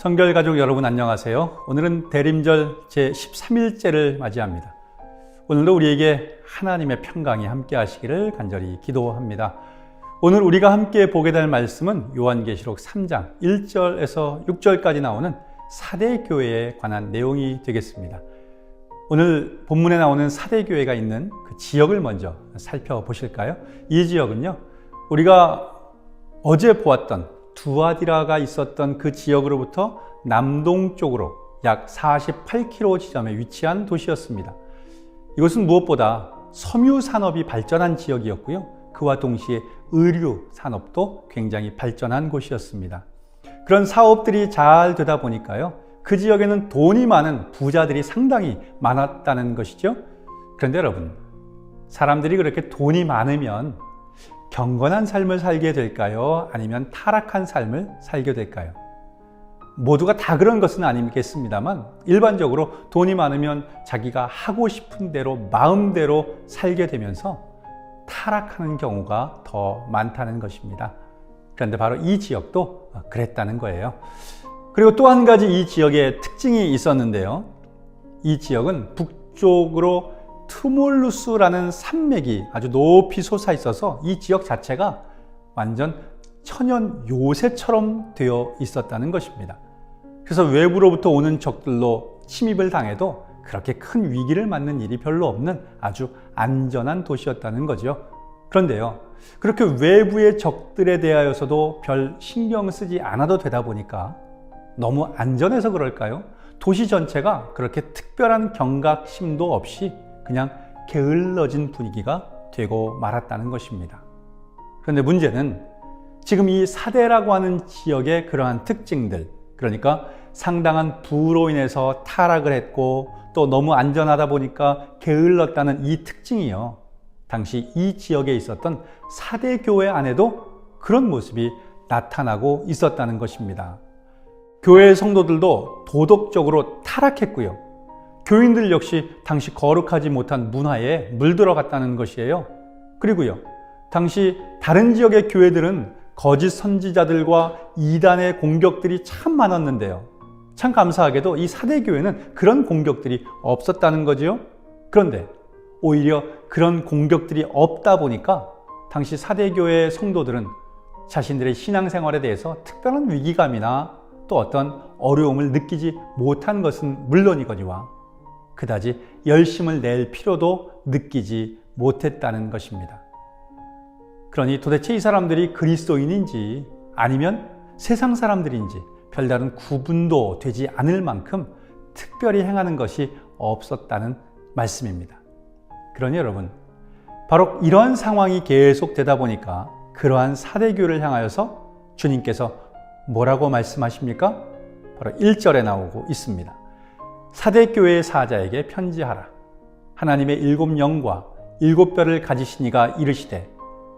성결가족 여러분 안녕하세요. 오늘은 대림절 제13일째를 맞이합니다. 오늘도 우리에게 하나님의 평강이 함께 하시기를 간절히 기도합니다. 오늘 우리가 함께 보게 될 말씀은 요한계시록 3장 1절에서 6절까지 나오는 사대교회에 관한 내용이 되겠습니다. 오늘 본문에 나오는 사대교회가 있는 그 지역을 먼저 살펴보실까요? 이 지역은요, 우리가 어제 보았던 두아디라가 있었던 그 지역으로부터 남동쪽으로 약 48km 지점에 위치한 도시였습니다. 이곳은 무엇보다 섬유 산업이 발전한 지역이었고요. 그와 동시에 의류 산업도 굉장히 발전한 곳이었습니다. 그런 사업들이 잘 되다 보니까요, 그 지역에는 돈이 많은 부자들이 상당히 많았다는 것이죠. 그런데 여러분, 사람들이 그렇게 돈이 많으면 경건한 삶을 살게 될까요? 아니면 타락한 삶을 살게 될까요? 모두가 다 그런 것은 아니겠습니다만 일반적으로 돈이 많으면 자기가 하고 싶은 대로 마음대로 살게 되면서 타락하는 경우가 더 많다는 것입니다. 그런데 바로 이 지역도 그랬다는 거예요. 그리고 또 한 가지 이 지역의 특징이 있었는데요. 이 지역은 북쪽으로 투몰루스라는 산맥이 아주 높이 솟아 있어서 이 지역 자체가 완전 천연 요새처럼 되어 있었다는 것입니다. 그래서 외부로부터 오는 적들로 침입을 당해도 그렇게 큰 위기를 맞는 일이 별로 없는 아주 안전한 도시였다는 거죠. 그런데요, 그렇게 외부의 적들에 대하여서도 별 신경 쓰지 않아도 되다 보니까 너무 안전해서 그럴까요? 도시 전체가 그렇게 특별한 경각심도 없이 그냥 게을러진 분위기가 되고 말았다는 것입니다. 그런데 문제는 지금 이 사대라고 하는 지역의 그러한 특징들, 그러니까 상당한 부로 인해서 타락을 했고 또 너무 안전하다 보니까 게을렀다는 이 특징이요, 당시 이 지역에 있었던 사대교회 안에도 그런 모습이 나타나고 있었다는 것입니다. 교회 성도들도 도덕적으로 타락했고요, 교인들 역시 당시 거룩하지 못한 문화에 물들어갔다는 것이에요. 그리고요, 당시 다른 지역의 교회들은 거짓 선지자들과 이단의 공격들이 참 많았는데요, 참 감사하게도 이 사대교회는 그런 공격들이 없었다는 거지요. 그런데 오히려 그런 공격들이 없다 보니까 당시 사대교회 성도들은 자신들의 신앙생활에 대해서 특별한 위기감이나 또 어떤 어려움을 느끼지 못한 것은 물론이거니와 그다지 열심을 낼 필요도 느끼지 못했다는 것입니다. 그러니 도대체 이 사람들이 그리스도인인지 아니면 세상 사람들인지 별다른 구분도 되지 않을 만큼 특별히 행하는 것이 없었다는 말씀입니다. 그러니 여러분, 바로 이러한 상황이 계속되다 보니까 그러한 사대교회를 향하여서 주님께서 뭐라고 말씀하십니까? 바로 1절에 나오고 있습니다. 사대교회의 사자에게 편지하라. 하나님의 7 영과 7 뼈를 가지신 이가 이르시되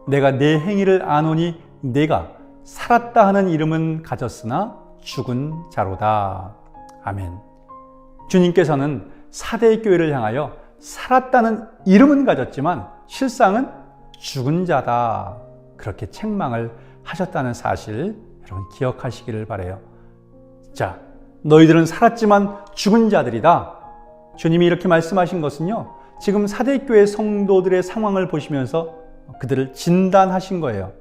내가 내 행위를 아노니 내가 살았다 하는 이름은 가졌으나 죽은 자로다. 아멘. 주님께서는 사대교회를 향하여 살았다는 이름은 가졌지만 실상은 죽은 자다, 그렇게 책망을 하셨다는 사실 여러분 기억하시기를 바라요. 자, 너희들은 살았지만 죽은 자들이다. 주님이 이렇게 말씀하신 것은요, 지금 사대교회 성도들의 상황을 보시면서 그들을 진단하신 거예요.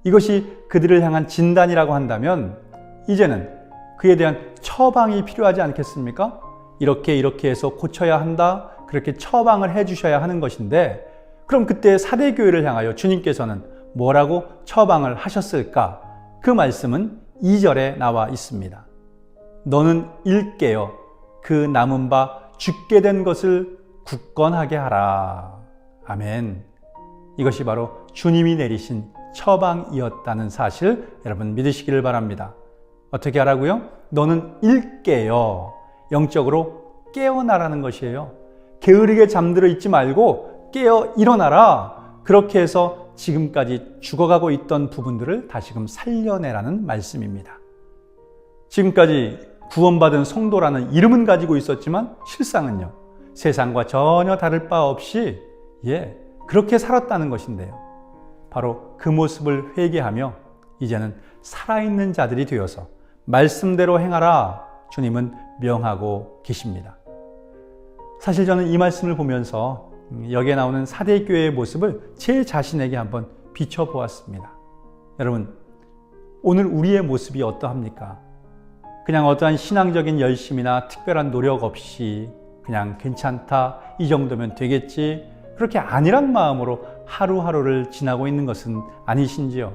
이것이 그들을 향한 진단이라고 한다면 이제는 그에 대한 처방이 필요하지 않겠습니까? 이렇게 해서 고쳐야 한다, 그렇게 처방을 해주셔야 하는 것인데, 그럼 그때 사대교회를 향하여 주님께서는 뭐라고 처방을 하셨을까? 그 말씀은 2절에 나와 있습니다. 너는 일깨어 그 남은 바 죽게 된 것을 굳건하게 하라. 아멘. 이것이 바로 주님이 내리신 처방이었다는 사실 여러분 믿으시기를 바랍니다. 어떻게 하라고요? 너는 일깨어, 영적으로 깨어나라는 것이에요. 게으르게 잠들어 있지 말고 깨어 일어나라. 그렇게 해서 지금까지 죽어가고 있던 부분들을 다시금 살려내라는 말씀입니다. 지금까지 구원받은 성도라는 이름은 가지고 있었지만 실상은요, 세상과 전혀 다를 바 없이 그렇게 살았다는 것인데요, 바로 그 모습을 회개하며 이제는 살아있는 자들이 되어서 말씀대로 행하라 주님은 명하고 계십니다. 사실 저는 이 말씀을 보면서 여기에 나오는 사대교회의 모습을 제 자신에게 한번 비춰보았습니다. 여러분, 오늘 우리의 모습이 어떠합니까? 그냥 어떠한 신앙적인 열심이나 특별한 노력 없이 그냥 괜찮다, 이 정도면 되겠지, 그렇게 아니란 마음으로 하루하루를 지나고 있는 것은 아니신지요?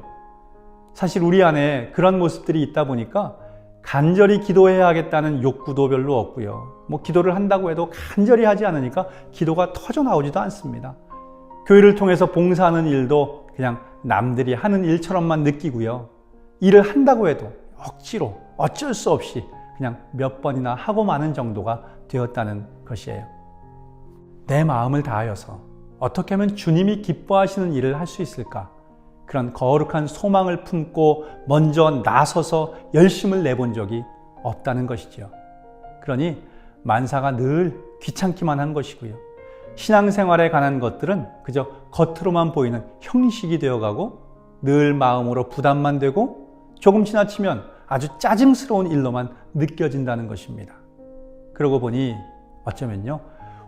사실 우리 안에 그런 모습들이 있다 보니까 간절히 기도해야 하겠다는 욕구도 별로 없고요. 기도를 한다고 해도 간절히 하지 않으니까 기도가 터져 나오지도 않습니다. 교회를 통해서 봉사하는 일도 그냥 남들이 하는 일처럼만 느끼고요. 일을 한다고 해도 억지로 어쩔 수 없이 그냥 몇 번이나 하고 마는 정도가 되었다는 것이에요. 내 마음을 다하여서 어떻게 하면 주님이 기뻐하시는 일을 할 수 있을까? 그런 거룩한 소망을 품고 먼저 나서서 열심을 내본 적이 없다는 것이죠. 그러니 만사가 늘 귀찮기만 한 것이고요. 신앙생활에 관한 것들은 그저 겉으로만 보이는 형식이 되어가고 늘 마음으로 부담만 되고 조금 지나치면 아주 짜증스러운 일로만 느껴진다는 것입니다. 그러고 보니 어쩌면요,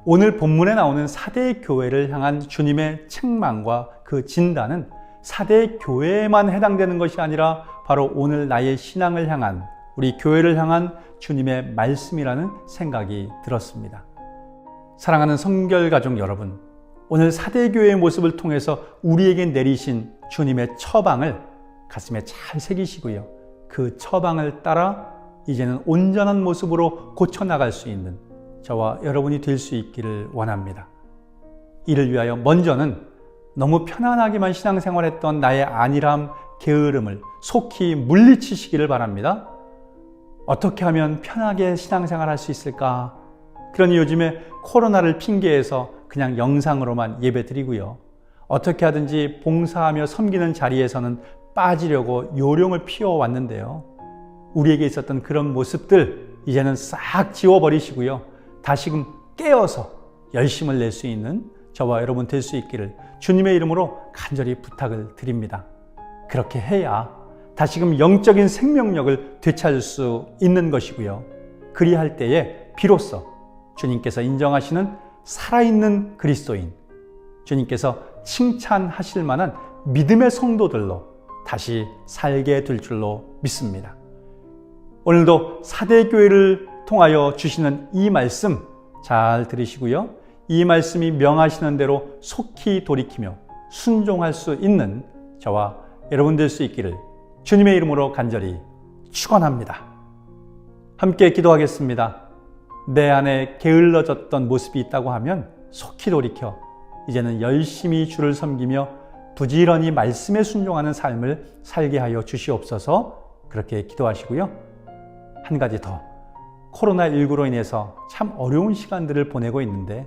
오늘 본문에 나오는 사대 교회를 향한 주님의 책망과 그 진단은 사대 교회에만 해당되는 것이 아니라 바로 오늘 나의 신앙을 향한, 우리 교회를 향한 주님의 말씀이라는 생각이 들었습니다. 사랑하는 성결가족 여러분, 오늘 사대 교회의 모습을 통해서 우리에게 내리신 주님의 처방을 가슴에 잘 새기시고요. 그 처방을 따라 이제는 온전한 모습으로 고쳐나갈 수 있는 저와 여러분이 될 수 있기를 원합니다. 이를 위하여 먼저는 너무 편안하게만 신앙생활했던 나의 안일함, 게으름을 속히 물리치시기를 바랍니다. 어떻게 하면 편하게 신앙생활할 수 있을까? 그러니 요즘에 코로나를 핑계해서 그냥 영상으로만 예배드리고요. 어떻게 하든지 봉사하며 섬기는 자리에서는 빠지려고 요령을 피워왔는데요. 우리에게 있었던 그런 모습들 이제는 싹 지워버리시고요. 다시금 깨어서 열심을 낼 수 있는 저와 여러분 될 수 있기를 주님의 이름으로 간절히 부탁을 드립니다. 그렇게 해야 다시금 영적인 생명력을 되찾을 수 있는 것이고요. 그리할 때에 비로소 주님께서 인정하시는 살아있는 그리스도인, 주님께서 칭찬하실 만한 믿음의 성도들로 다시 살게 될 줄로 믿습니다. 오늘도 사대교회를 통하여 주시는 이 말씀 잘 들으시고요. 이 말씀이 명하시는 대로 속히 돌이키며 순종할 수 있는 저와 여러분 될 수 있기를 주님의 이름으로 간절히 축원합니다. 함께 기도하겠습니다. 내 안에 게을러졌던 모습이 있다고 하면 속히 돌이켜 이제는 열심히 주를 섬기며 부지런히 말씀에 순종하는 삶을 살게 하여 주시옵소서. 그렇게 기도하시고요. 한 가지 더, 코로나19로 인해서 참 어려운 시간들을 보내고 있는데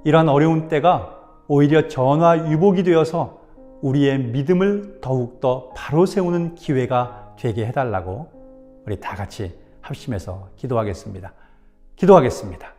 이러한 어려운 때가 오히려 전화위복이 되어서 우리의 믿음을 더욱더 바로 세우는 기회가 되게 해달라고 우리 다 같이 합심해서 기도하겠습니다. 기도하겠습니다.